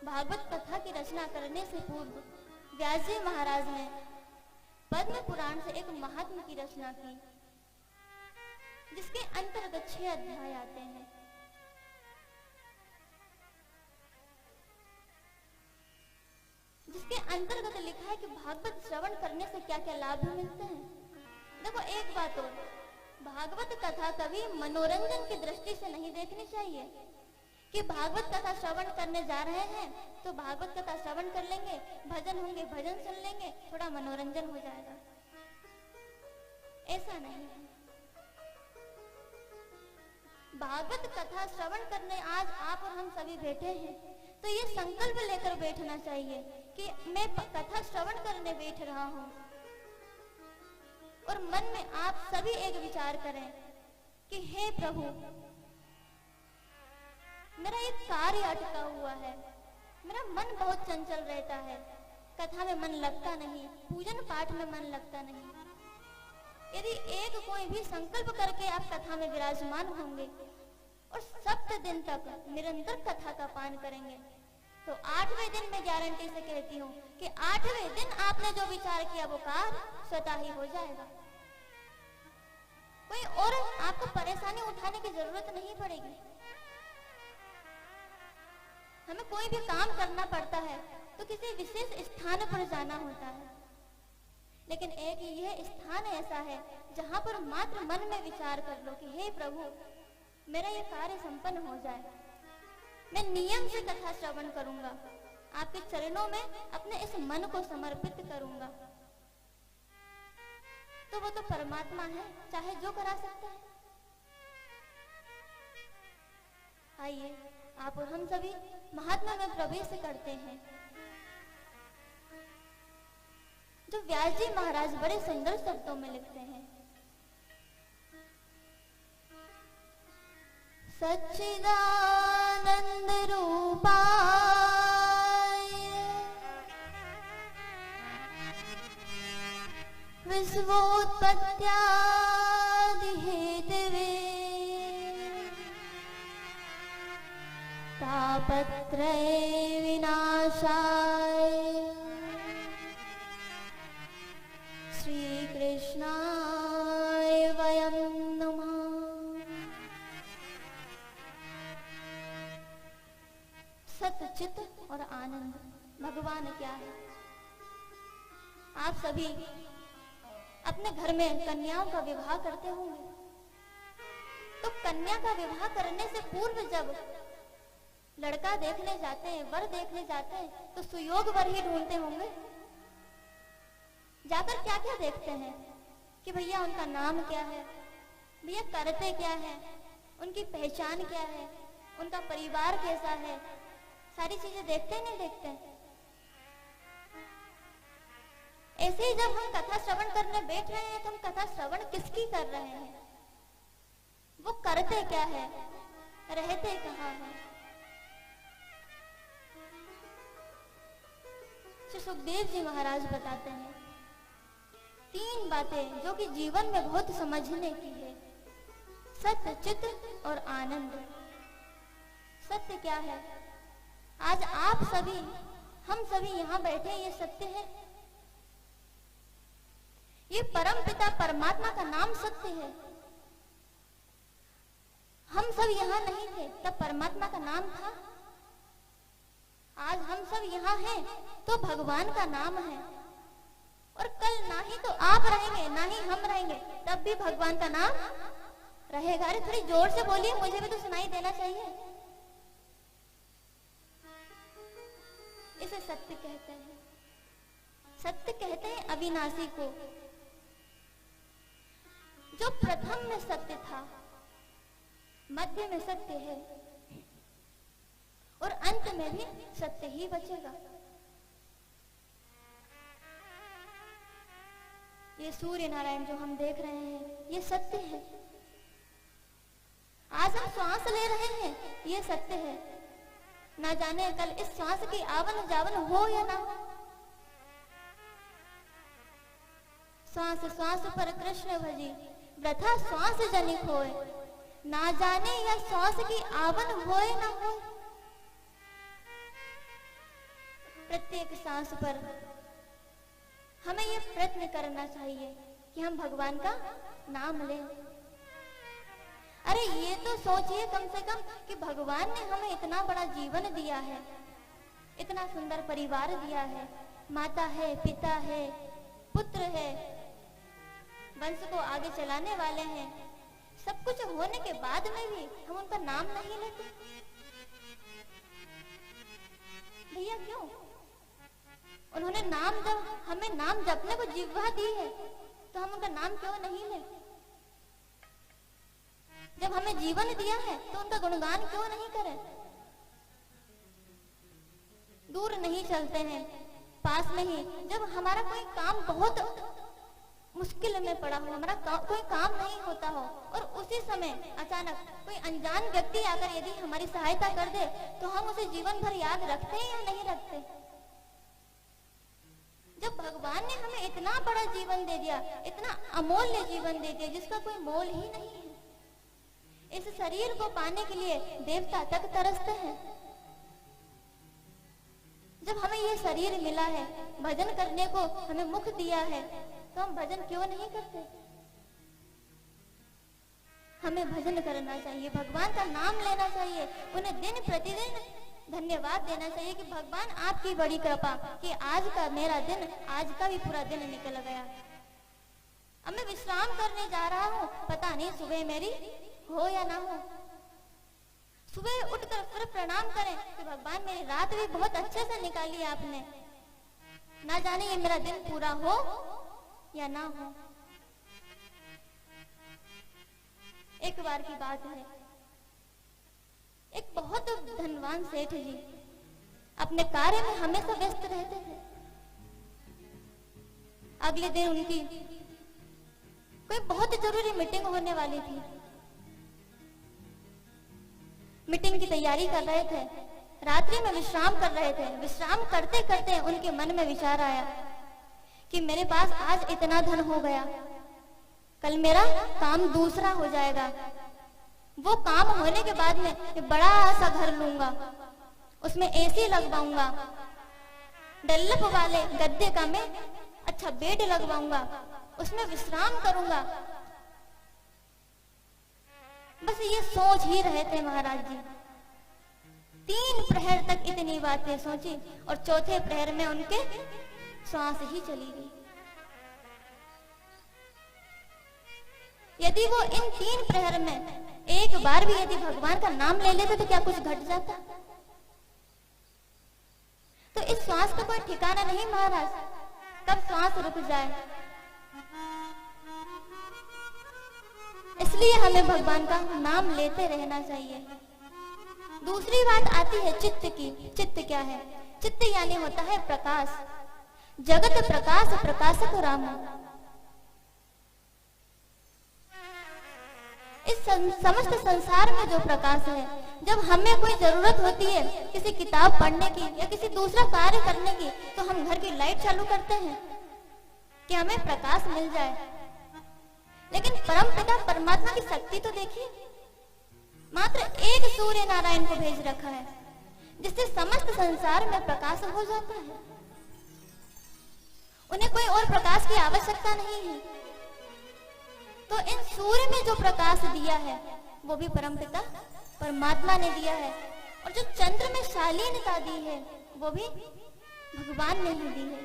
भागवत कथा की रचना करने से पूर्व व्यास जी महाराज ने पद्म पुराण से एक महात्म की रचना की, जिसके अंतर्गत 6 अध्याय आते हैं। जिसके अंतर्गत लिखा है कि भागवत श्रवण करने से क्या क्या लाभ मिलते हैं। देखो, एक बात और, भागवत कथा कभी मनोरंजन की दृष्टि से नहीं देखनी चाहिए कि भागवत कथा श्रवण करने जा रहे हैं तो भागवत कथा श्रवण कर लेंगे, भजन होंगे, भजन सुन लेंगे, थोड़ा मनोरंजन हो जाएगा। ऐसा नहीं है। भागवत कथा श्रवण करने आज आप और हम सभी बैठे हैं, तो ये संकल्प लेकर बैठना चाहिए कि मैं कथा श्रवण करने बैठ रहा हूं, और मन में आप सभी एक विचार करें कि हे प्रभु, मेरा एक कार्य अटका हुआ है, मेरा मन बहुत चंचल रहता है, कथा में मन लगता नहीं, पूजन पाठ में मन लगता नहीं। यदि एक कोई भी संकल्प करके आप कथा में विराजमान होंगे और 7 दिन तक निरंतर कथा का पान करेंगे, तो 8वें दिन में गारंटी से कहती हूँ कि 8वें दिन आपने जो विचार किया वो कार्य स्वतः ही हो जाएगा। कोई और आपको परेशानी उठाने की जरूरत नहीं पड़ेगी। हमें कोई भी काम करना पड़ता है तो किसी विशेष स्थान पर जाना होता है, लेकिन एक यह स्थान ऐसा है जहां पर मात्र मन में विचार कर लो कि हे प्रभु, मेरा यह कार्य संपन्न हो जाए, मैं नियम से कथा श्रवण करूंगा, आपके चरणों में अपने इस मन को समर्पित करूंगा, तो वो तो परमात्मा है, चाहे जो करा सकता है। आइए आप और हम सभी महात्मा में प्रवेश करते हैं। जो व्यास जी महाराज बड़े सुंदर शब्दों में लिखते हैं, सच्चिदानंद रूपाय विश्वोत्पत्त्यादि हेतवे तापत्रय विनाशाय श्री कृष्णाय वयं नमः। सत्य, चित्त और आनंद भगवान क्या है? आप सभी अपने घर में कन्याओं का विवाह करते होंगे, तो कन्या का विवाह करने से पूर्व जब लड़का देखने जाते हैं, वर देखने जाते हैं, तो सुयोग वर ही ढूंढते होंगे। जाकर क्या क्या देखते हैं कि भैया उनका नाम क्या है, भैया करते क्या है, उनकी पहचान क्या है, उनका परिवार कैसा है, सारी चीजें देखते नहीं देखते। ऐसे ही जब हम कथा श्रवण करने बैठ रहे हैं तो हम कथा श्रवण किसकी कर रहे हैं, वो करते क्या है, रहते कहाँ हैं। श्री सुखदेव जी महाराज बताते हैं 3 बातें जो कि जीवन में बहुत समझने की है, सत्य, चित्त और आनंद। सत्य क्या है? आज आप सभी, हम सभी यहाँ बैठे, ये सत्य है। ये परम पिता परमात्मा का नाम सत्य है। हम सब यहाँ नहीं थे तब परमात्मा का नाम था। आज हम सब यहाँ हैं तो भगवान का नाम है, और कल ना ही तो आप रहेंगे ना ही हम रहेंगे, तब भी भगवान का नाम रहेगा। अरे थोड़ी जोर से बोलिए, मुझे भी तो सुनाई देना चाहिए। इसे सत्य कहते हैं। सत्य कहते हैं अविनाशी को, जो प्रथम में सत्य था, मध्य में सत्य है और अंत में भी सत्य ही बचेगा। ये सूर्य नारायण जो हम देख रहे हैं, ये सत्य है। आज हम श्वास ले रहे हैं, ये सत्य है। ना जाने कल इस श्वास की आवन जावन हो या ना हो। श्वास श्वास पर कृष्ण भजी, वृथा श्वास जनिक होए, ना जाने या श्वास की आवन होए ना हो। प्रत्येक सांस पर हमें ये प्रयत्न करना चाहिए कि हम भगवान का नाम लें। अरे ये तो सोचिए कम से कम कि भगवान ने हमें इतना बड़ा जीवन दिया है, इतना सुंदर परिवार दिया है, माता है, पिता है, पुत्र है, वंश को आगे चलाने वाले हैं, सब कुछ होने के बाद में भी हम उनका नाम नहीं लेते। भैया क्यों? उन्होंने नाम जब हमें नाम जपने को जिह्वा दी है तो हम उनका नाम क्यों नहीं ले? जब हमें जीवन दिया है तो उनका गुणगान क्यों नहीं करें? दूर नहीं चलते हैं, पास में ही जब हमारा कोई काम बहुत मुश्किल में पड़ा हो, हमारा कोई काम नहीं होता हो और उसी समय अचानक कोई अनजान व्यक्ति आकर यदि हमारी सहायता कर दे तो हम उसे जीवन भर याद रखते हैं या नहीं रखते? जब भगवान ने हमें इतना बड़ा जीवन दे दिया, इतना अमूल्य जीवन दे दिया जिसका कोई मोल ही नहीं है, इस शरीर को पाने के लिए देवता तक तरसते हैं। जब हमें ये शरीर मिला है, भजन करने को हमें मुख दिया है, तो हम भजन क्यों नहीं करते? हमें भजन करना चाहिए, भगवान का नाम लेना चाहिए, उन्हें दिन प्रतिदिन धन्यवाद देना चाहिए कि भगवान आपकी बड़ी कृपा कि आज का मेरा दिन, आज का भी पूरा दिन निकल गया। अब मैं विश्राम करने जा रहा हूँ, पता नहीं सुबह मेरी हो या ना हो। सुबह उठकर फिर प्रणाम करें कि भगवान मेरी रात भी बहुत अच्छे से निकाली आपने, ना जाने ये मेरा दिन पूरा हो या ना हो। एक बार की बात है, एक बहुत धनवान सेठ जी अपने कार्य में हमेशा व्यस्त रहते थे। अगले दिन उनकी कोई बहुत जरूरी मीटिंग होने वाली थी। मीटिंग की तैयारी कर रहे थे, रात्रि में विश्राम कर रहे थे। विश्राम करते करते उनके मन में विचार आया कि मेरे पास आज इतना धन हो गया, कल मेरा काम दूसरा हो जाएगा। वो काम होने के बाद में बड़ा सा घर लूंगा, उसमें एसी लगवाऊंगा, डल्लप वाले गद्दे का मैं अच्छा बेड लगवाऊंगा, उसमें विश्राम करूंगा। बस ये सोच ही रहे थे महाराज जी। 3 प्रहर तक इतनी बातें सोची और चौथे प्रहर में उनके श्वास ही चली गई। यदि वो इन 3 प्रहर में एक बार भी यदि भगवान का नाम ले लेते तो क्या कुछ घट जाता? तो इस श्वास का कोई ठिकाना नहीं महाराज, कब श्वास रुक जाए। इसलिए हमें भगवान का नाम लेते रहना चाहिए। दूसरी बात आती है चित्त की। चित्त क्या है? चित्त यानी होता है प्रकाश। जगत प्रकाश प्रकाशक राम। इस समस्त संसार में जो प्रकाश है, जब हमें कोई जरूरत होती है किसी किताब पढ़ने की या किसी दूसरा कार्य करने की, तो हम घर की लाइट चालू करते हैं कि हमें प्रकाश मिल जाए। लेकिन परम पिता परमात्मा की शक्ति तो देखिए, मात्र एक सूर्य नारायण को भेज रखा है जिससे समस्त संसार में प्रकाश हो जाता है। उन्हें कोई और प्रकाश की आवश्यकता नहीं है। तो इन सूर्य में जो प्रकाश दिया है वो भी परम पिता परमात्मा ने दिया है, और जो चंद्र में शालीनता दी है वो भी भगवान ने ही दी है।